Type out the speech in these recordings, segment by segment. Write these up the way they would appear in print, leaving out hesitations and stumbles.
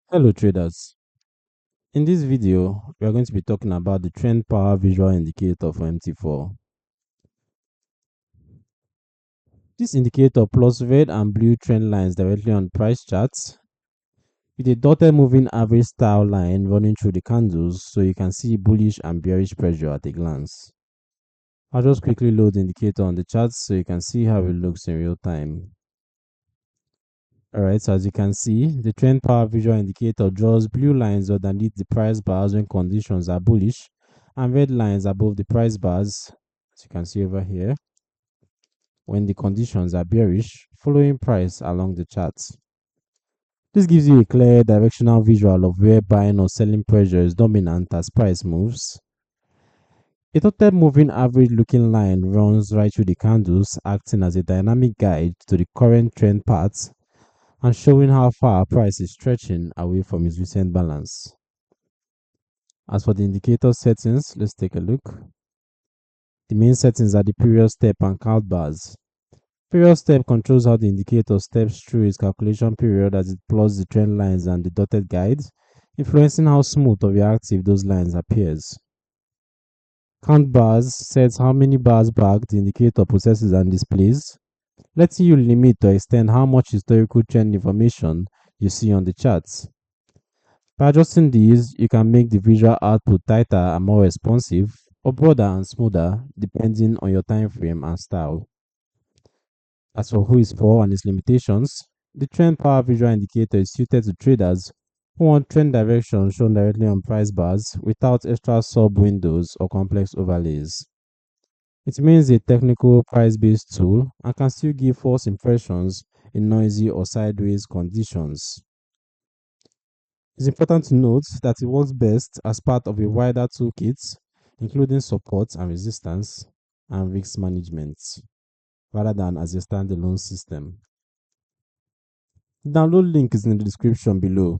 Hello traders. In this video, we are going to be talking about the trend power visual indicator for MT4. This indicator plots red and blue trend lines directly on price charts with a dotted moving average style line running through the candles so you can see bullish and bearish pressure at a glance. I'll just quickly load the indicator on the charts so you can see how it looks in real time. Alright, so as you can see, the trend power visual indicator draws blue lines underneath the price bars when conditions are bullish and red lines above the price bars, as you can see over here, when the conditions are bearish, following price along the charts. This gives you a clear directional visual of where buying or selling pressure is dominant as price moves. A total moving average looking line runs right through the candles, acting as a dynamic guide to the current trend path and showing how far price is stretching away from its recent balance. As for the indicator settings, let's take a look. The main settings are the PeriodStep and CountBars. PeriodStep controls how the indicator steps through its calculation period as it plots the trend lines and the dotted guides, influencing how smooth or reactive those lines appears. CountBars sets how many bars back the indicator processes and displays, letting you limit or extend how much historical trend information you see on the charts. By adjusting these, you can make the visual output tighter and more responsive, or broader and smoother depending on your time frame and style. As for who is for and its limitations, the trend power visual indicator is suited to traders who want trend direction shown directly on price bars without extra sub windows or complex overlays. It means a technical price-based tool and can still give false impressions in noisy or sideways conditions. It's important to note that it works best as part of a wider toolkit, including support and resistance and risk management, rather than as a standalone system. The download link is in the description below.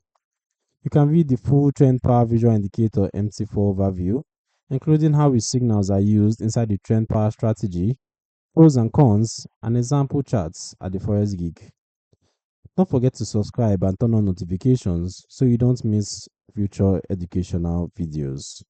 You can read the full trend power visual indicator MT4 overview, including how its signals are used inside the trend power strategy, pros and cons, and example charts at the Forex gig. Don't forget to subscribe and turn on notifications so you don't miss future educational videos.